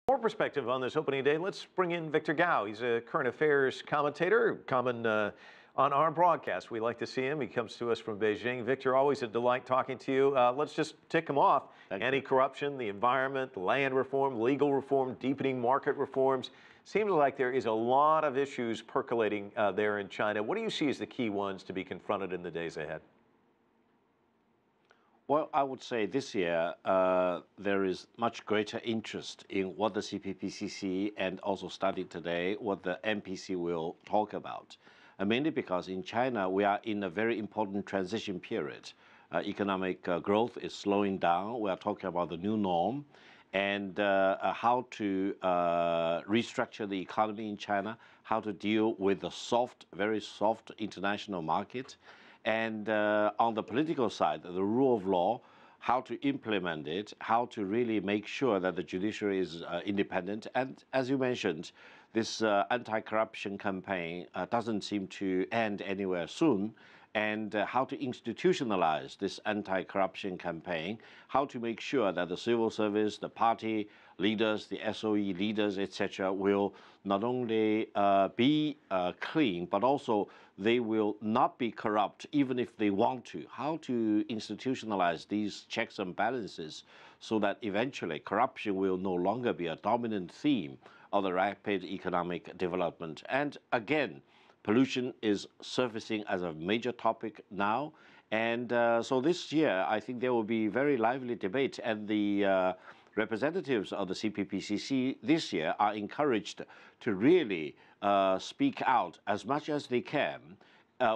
More perspective on this opening day. Let's bring in Victor Gao. He's a current affairs commentator, common on our broadcast. We like to see him. He comes to us from Beijing. Victor, always a delight talking to you. Let's just tick them off. Anti-corruption, the environment, land reform, legal reform, deepening market reforms. Seems like there is a lot of issues percolating there in China. What do you see as the key ones to be confronted in the days ahead? Well, I would say this year there is much greater interest in what the CPPCC and also starting today what the NPC will talk about. Mainly because in China we are in a very important transition period. Economic growth is slowing down. We are talking about the new norm and how to restructure the economy in China, how to deal with the soft, very soft international market. And on the political side, the rule of law, how to implement it, how to really make sure that the judiciary is independent. And as you mentioned, this anti-corruption campaign doesn't seem to end anywhere soon. And how to institutionalize this anti-corruption campaign, how to make sure that the civil service, the party leaders, the SOE leaders, etc., will not only be clean, but also they will not be corrupt even if they want to. How to institutionalize these checks and balances so that eventually corruption will no longer be a dominant theme of the rapid economic development. And again, pollution is surfacing as a major topic now. And so this year, I think there will be very lively debate. And the representatives of the CPPCC this year are encouraged to really speak out as much as they can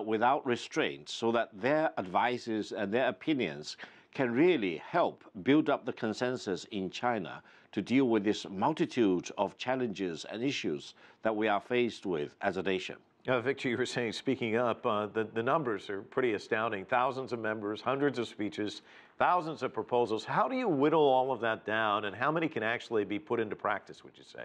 without restraint so that their advices and their opinions can really help build up the consensus in China to deal with this multitude of challenges and issues that we are faced with as a nation. Victor, you were saying, speaking up, the numbers are pretty astounding. Thousands of members, hundreds of speeches, thousands of proposals. How do you whittle all of that down, and how many can actually be put into practice, would you say?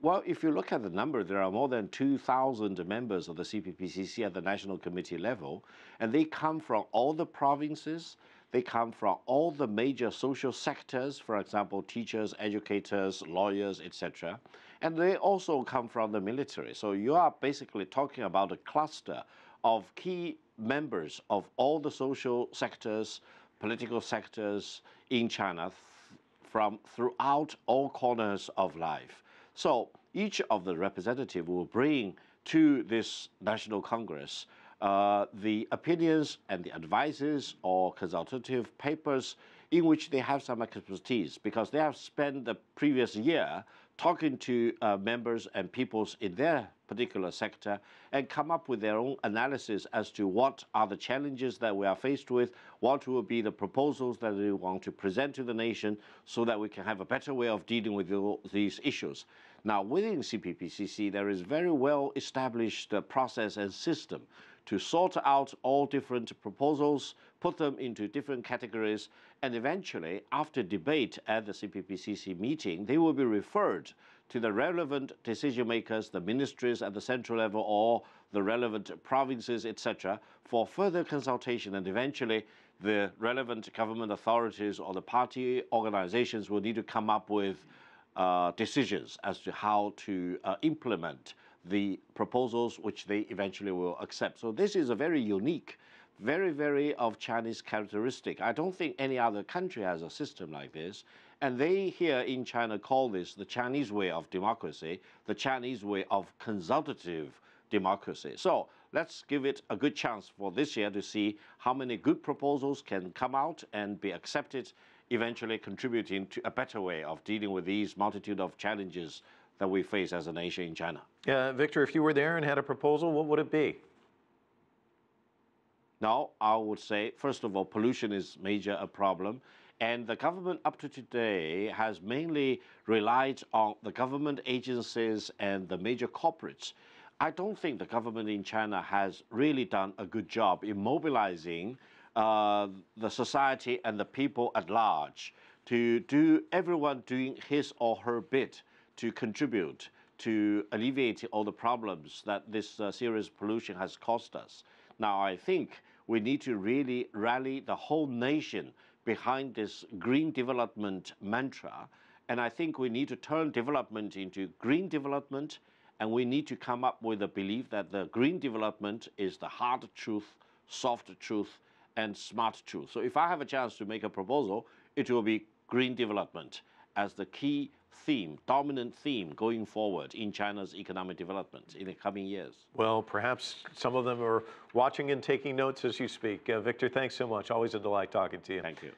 Well, if you look at the number, there are more than 2,000 members of the CPPCC at the national committee level, and they come from all the provinces. They come from all the major social sectors, for example, teachers, educators, lawyers, etc. And they also come from the military. So you are basically talking about a cluster of key members of all the social sectors, political sectors in China from throughout all corners of life. So each of the representatives will bring to this National Congress the opinions and the advices or consultative papers in which they have some expertise, because they have spent the previous year talking to members and peoples in their particular sector and come up with their own analysis as to what are the challenges that we are faced with, what will be the proposals that we want to present to the nation so that we can have a better way of dealing with these issues. Now, within CPPCC, there is very well established process and system to sort out all different proposals, put them into different categories, and eventually, after debate at the CPPCC meeting, they will be referred to the relevant decision makers, the ministries at the central level or the relevant provinces, etc., for further consultation, and eventually the relevant government authorities or the party organizations will need to come up with decisions as to how to implement the proposals which they eventually will accept. So this is a very unique, very of Chinese characteristic. I don't think any other country has a system like this. And they here in China call this the Chinese way of democracy, the Chinese way of consultative democracy. So let's give it a good chance for this year to see how many good proposals can come out and be accepted, eventually contributing to a better way of dealing with these multitude of challenges that we face as a nation in China. Victor, if you were there and had a proposal, what would it be? Now, I would say, first of all, pollution is a problem. And the government up to today has mainly relied on the government agencies and the major corporates. I don't think the government in China has really done a good job in mobilizing the society and the people at large to do everyone doing his or her bit to contribute to alleviate all the problems that this serious pollution has caused us. Now, I think we need to really rally the whole nation behind this green development mantra And I think we need to turn development into green development, and we need to come up with a belief that the green development is the hard truth, soft truth, and smart truth. So if I have a chance to make a proposal, it will be green development as the key theme, dominant theme going forward in China's economic development in the coming years. Well, perhaps some of them are watching and taking notes as you speak. Victor, thanks so much. Always a delight talking to you. Thank you.